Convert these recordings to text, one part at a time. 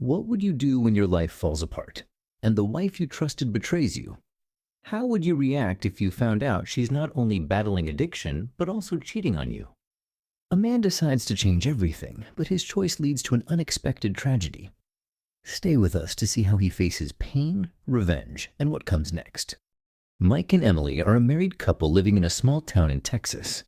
What would you do when your life falls apart and the wife you trusted betrays you? How would you react if you found out she's not only battling addiction, but also cheating on you? A man decides to change everything, but his choice leads to an unexpected tragedy. Stay with us to see how he faces pain, revenge, and what comes next. Mike and Emily are a married couple living in a small town in Texas.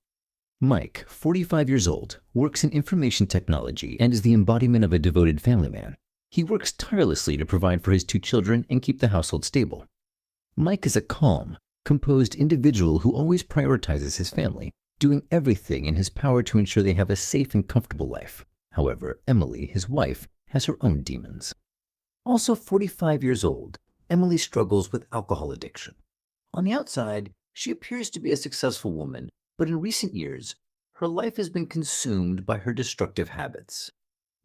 Mike, 45 years old, works in information technology and is the embodiment of a devoted family man. He works tirelessly to provide for his two children and keep the household stable. Mike is a calm, composed individual who always prioritizes his family, doing everything in his power to ensure they have a safe and comfortable life. However, Emily, his wife, has her own demons. Also 45 years old, Emily struggles with alcohol addiction. On the outside, she appears to be a successful woman, but in recent years, her life has been consumed by her destructive habits.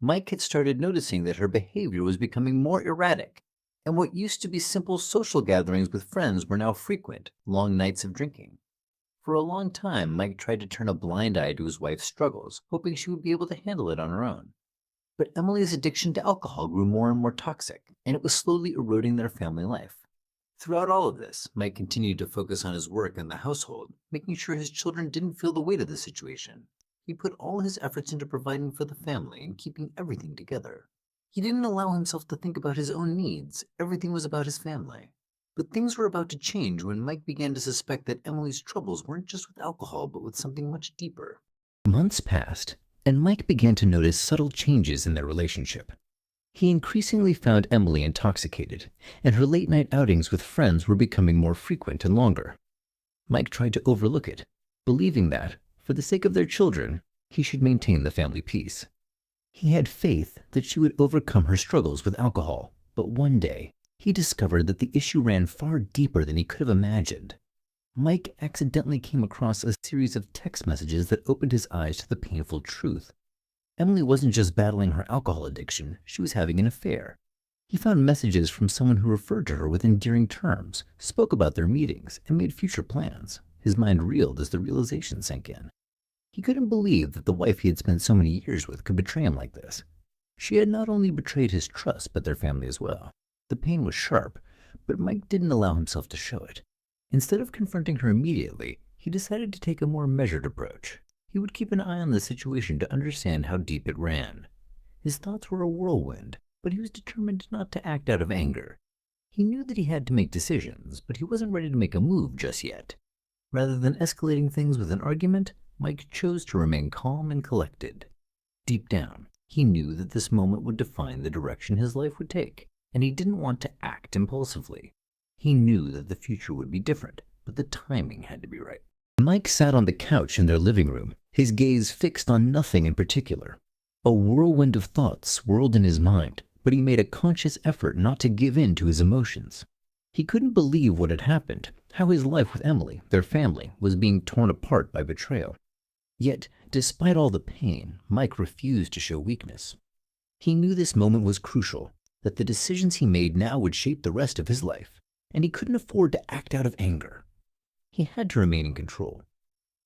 Mike had started noticing that her behavior was becoming more erratic, and what used to be simple social gatherings with friends were now frequent, long nights of drinking. For a long time, Mike tried to turn a blind eye to his wife's struggles, hoping she would be able to handle it on her own. But Emily's addiction to alcohol grew more and more toxic, and it was slowly eroding their family life. Throughout all of this, Mike continued to focus on his work and the household, making sure his children didn't feel the weight of the situation. He put all his efforts into providing for the family and keeping everything together. He didn't allow himself to think about his own needs. Everything was about his family. But things were about to change when Mike began to suspect that Emily's troubles weren't just with alcohol, but with something much deeper. Months passed, and Mike began to notice subtle changes in their relationship. He increasingly found Emily intoxicated, and her late-night outings with friends were becoming more frequent and longer. Mike tried to overlook it, believing that, for the sake of their children, he should maintain the family peace. He had faith that she would overcome her struggles with alcohol, but one day, he discovered that the issue ran far deeper than he could have imagined. Mike accidentally came across a series of text messages that opened his eyes to the painful truth. Emily wasn't just battling her alcohol addiction, she was having an affair. He found messages from someone who referred to her with endearing terms, spoke about their meetings, and made future plans. His mind reeled as the realization sank in. He couldn't believe that the wife he had spent so many years with could betray him like this. She had not only betrayed his trust, but their family as well. The pain was sharp, but Mike didn't allow himself to show it. Instead of confronting her immediately, he decided to take a more measured approach. He would keep an eye on the situation to understand how deep it ran. His thoughts were a whirlwind, but he was determined not to act out of anger. He knew that he had to make decisions, but he wasn't ready to make a move just yet. Rather than escalating things with an argument, Mike chose to remain calm and collected. Deep down, he knew that this moment would define the direction his life would take, and he didn't want to act impulsively. He knew that the future would be different, but the timing had to be right. Mike sat on the couch in their living room, his gaze fixed on nothing in particular. A whirlwind of thoughts swirled in his mind, but he made a conscious effort not to give in to his emotions. He couldn't believe what had happened, how his life with Emily, their family, was being torn apart by betrayal. Yet, despite all the pain, Mike refused to show weakness. He knew this moment was crucial, that the decisions he made now would shape the rest of his life, and he couldn't afford to act out of anger. He had to remain in control.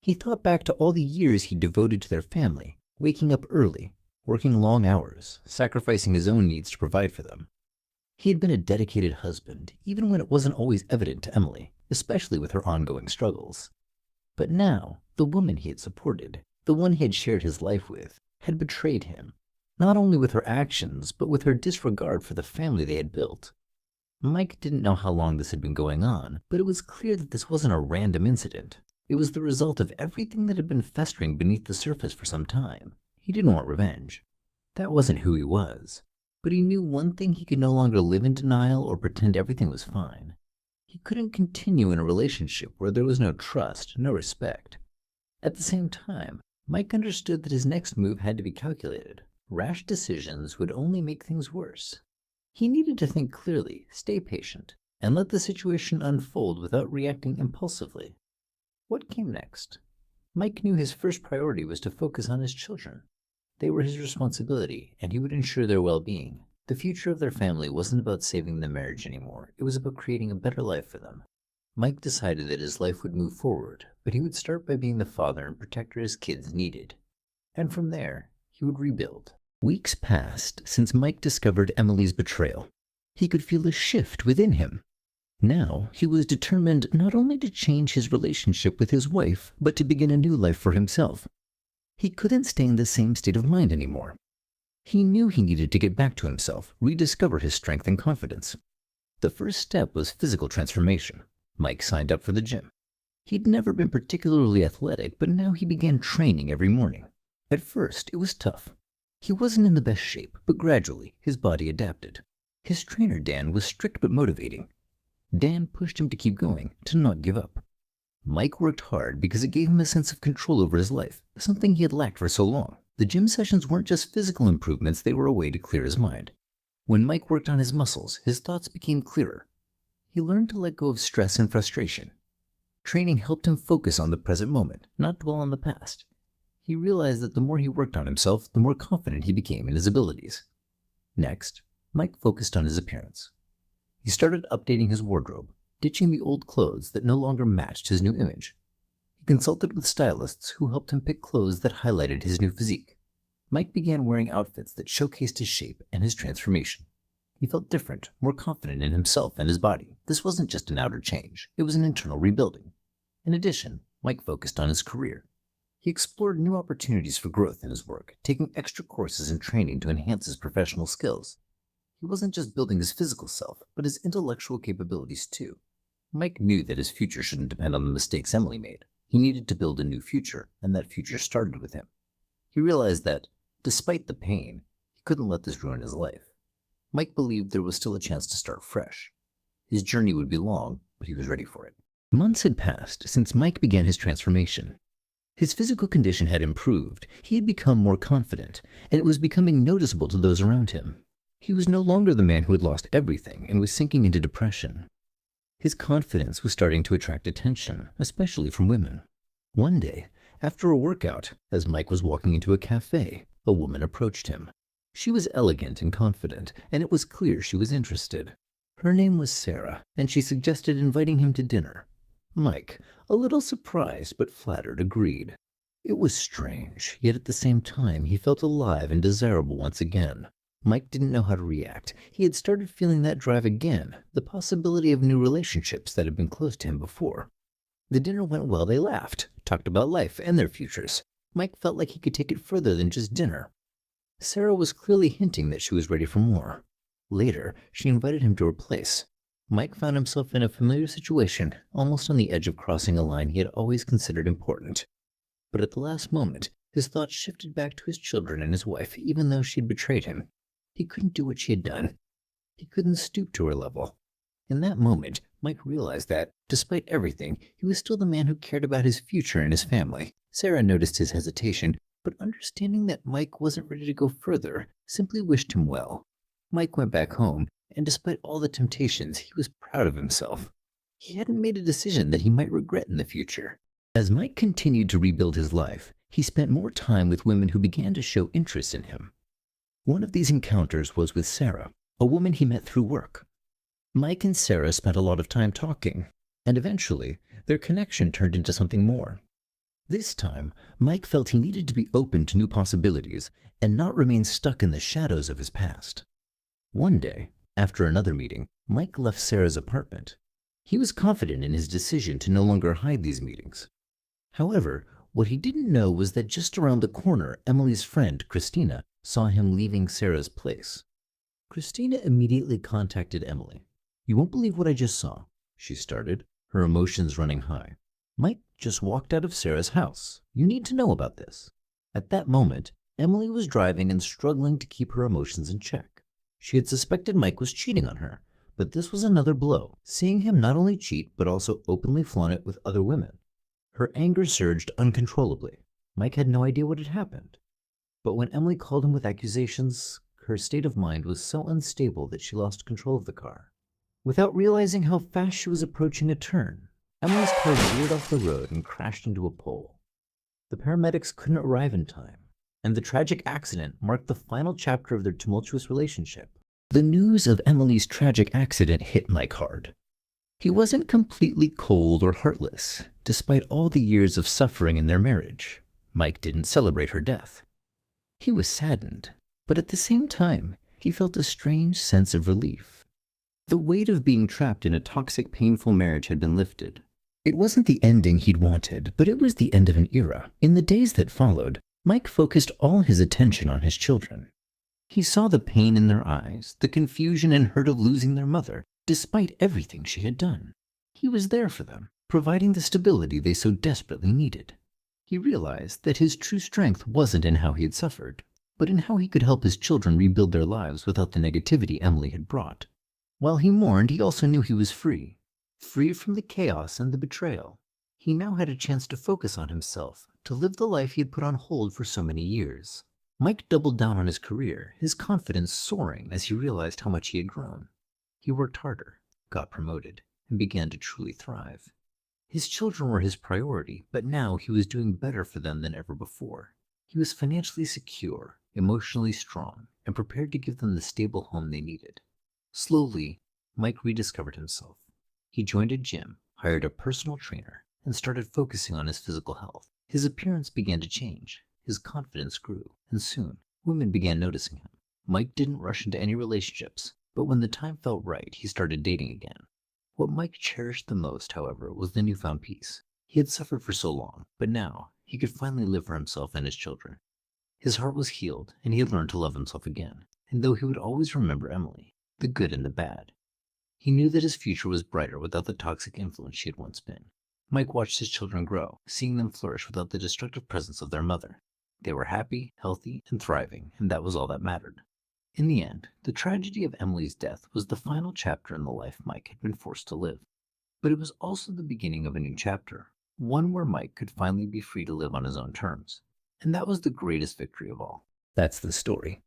He thought back to all the years he devoted to their family, waking up early, working long hours, sacrificing his own needs to provide for them. He had been a dedicated husband, even when it wasn't always evident to Emily, especially with her ongoing struggles. But now, the woman he had supported, the one he had shared his life with, had betrayed him, not only with her actions, but with her disregard for the family they had built. Mike didn't know how long this had been going on, but it was clear that this wasn't a random incident. It was the result of everything that had been festering beneath the surface for some time. He didn't want revenge. That wasn't who he was. But he knew one thing: he could no longer live in denial or pretend everything was fine. He couldn't continue in a relationship where there was no trust, no respect. At the same time, Mike understood that his next move had to be calculated. Rash decisions would only make things worse. He needed to think clearly, stay patient, and let the situation unfold without reacting impulsively. What came next? Mike knew his first priority was to focus on his children. They were his responsibility, and he would ensure their well-being. The future of their family wasn't about saving the marriage anymore. It was about creating a better life for them. Mike decided that his life would move forward, but he would start by being the father and protector his kids needed. And from there, he would rebuild. Weeks passed since Mike discovered Emily's betrayal. He could feel a shift within him. Now he was determined not only to change his relationship with his wife, but to begin a new life for himself. He couldn't stay in the same state of mind anymore. He knew he needed to get back to himself, rediscover his strength and confidence. The first step was physical transformation. Mike signed up for the gym. He'd never been particularly athletic, but now he began training every morning. At first, it was tough. He wasn't in the best shape, but gradually, his body adapted. His trainer, Dan, was strict but motivating. Dan pushed him to keep going, to not give up. Mike worked hard because it gave him a sense of control over his life, something he had lacked for so long. The gym sessions weren't just physical improvements, they were a way to clear his mind. When Mike worked on his muscles, his thoughts became clearer. He learned to let go of stress and frustration. Training helped him focus on the present moment, not dwell on the past. He realized that the more he worked on himself, the more confident he became in his abilities. Next, Mike focused on his appearance. He started updating his wardrobe, ditching the old clothes that no longer matched his new image. He consulted with stylists who helped him pick clothes that highlighted his new physique. Mike began wearing outfits that showcased his shape and his transformation. He felt different, more confident in himself and his body. This wasn't just an outer change, it was an internal rebuilding. In addition, Mike focused on his career. He explored new opportunities for growth in his work, taking extra courses and training to enhance his professional skills. He wasn't just building his physical self, but his intellectual capabilities too. Mike knew that his future shouldn't depend on the mistakes Emily made. He needed to build a new future, and that future started with him. He realized that, despite the pain, he couldn't let this ruin his life. Mike believed there was still a chance to start fresh. His journey would be long, but he was ready for it. Months had passed since Mike began his transformation. His physical condition had improved, he had become more confident, and it was becoming noticeable to those around him. He was no longer the man who had lost everything and was sinking into depression. His confidence was starting to attract attention, especially from women. One day, after a workout, as Mike was walking into a cafe, a woman approached him. She was elegant and confident, and it was clear she was interested. Her name was Sarah, and she suggested inviting him to dinner. Mike, a little surprised but flattered, agreed. It was strange, yet at the same time he felt alive and desirable once again. Mike didn't know how to react. He had started feeling that drive again, the possibility of new relationships that had been close to him before. The dinner went well. They laughed, talked about life and their futures. Mike felt like he could take it further than just dinner. Sarah was clearly hinting that she was ready for more. Later, she invited him to her place. Mike found himself in a familiar situation, almost on the edge of crossing a line he had always considered important. But at the last moment, his thoughts shifted back to his children and his wife, even though she had betrayed him. He couldn't do what she had done. He couldn't stoop to her level. In that moment, Mike realized that, despite everything, he was still the man who cared about his future and his family. Sarah noticed his hesitation, but understanding that Mike wasn't ready to go further, simply wished him well. Mike went back home, and despite all the temptations, he was proud of himself. He hadn't made a decision that he might regret in the future. As Mike continued to rebuild his life, he spent more time with women who began to show interest in him. One of these encounters was with Sarah, a woman he met through work. Mike and Sarah spent a lot of time talking, and eventually, their connection turned into something more. This time, Mike felt he needed to be open to new possibilities and not remain stuck in the shadows of his past. One day, after another meeting, Mike left Sarah's apartment. He was confident in his decision to no longer hide these meetings. However, what he didn't know was that just around the corner, Emily's friend, Christina, saw him leaving Sarah's place. Christina immediately contacted Emily. "You won't believe what I just saw," she started, her emotions running high. "Mike just walked out of Sarah's house. You need to know about this." At that moment, Emily was driving and struggling to keep her emotions in check. She had suspected Mike was cheating on her, but this was another blow, seeing him not only cheat but also openly flaunt it with other women. Her anger surged uncontrollably. Mike had no idea what had happened. But when Emily called him with accusations, her state of mind was so unstable that she lost control of the car. Without realizing how fast she was approaching a turn, Emily's car veered off the road and crashed into a pole. The paramedics couldn't arrive in time, and the tragic accident marked the final chapter of their tumultuous relationship. The news of Emily's tragic accident hit Mike hard. He wasn't completely cold or heartless. Despite all the years of suffering in their marriage, Mike didn't celebrate her death. He was saddened. But at the same time, he felt a strange sense of relief. The weight of being trapped in a toxic, painful marriage had been lifted. It wasn't the ending he'd wanted, but it was the end of an era. In the days that followed, Mike focused all his attention on his children. He saw the pain in their eyes, the confusion and hurt of losing their mother, despite everything she had done. He was there for them, providing the stability they so desperately needed. He realized that his true strength wasn't in how he had suffered, but in how he could help his children rebuild their lives without the negativity Emily had brought. While he mourned, he also knew he was free from the chaos and the betrayal. He now had a chance to focus on himself, to live the life he had put on hold for so many years. Mike doubled down on his career, his confidence soaring as he realized how much he had grown. He worked harder, got promoted, and began to truly thrive. His children were his priority, but now he was doing better for them than ever before. He was financially secure, emotionally strong, and prepared to give them the stable home they needed. Slowly, Mike rediscovered himself. He joined a gym, hired a personal trainer, and started focusing on his physical health. His appearance began to change, his confidence grew, and soon, women began noticing him. Mike didn't rush into any relationships, but when the time felt right, he started dating again. What Mike cherished the most, however, was the newfound peace. He had suffered for so long, but now he could finally live for himself and his children. His heart was healed, and he had learned to love himself again. And though he would always remember Emily, the good and the bad, he knew that his future was brighter without the toxic influence she had once been. Mike watched his children grow, seeing them flourish without the destructive presence of their mother. They were happy, healthy, and thriving, and that was all that mattered. In the end, the tragedy of Emily's death was the final chapter in the life Mike had been forced to live. But it was also the beginning of a new chapter, one where Mike could finally be free to live on his own terms. And that was the greatest victory of all. That's the story.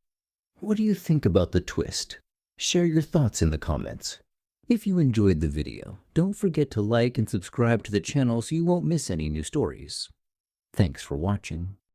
What do you think about the twist? Share your thoughts in the comments. If you enjoyed the video, don't forget to like and subscribe to the channel so you won't miss any new stories. Thanks for watching.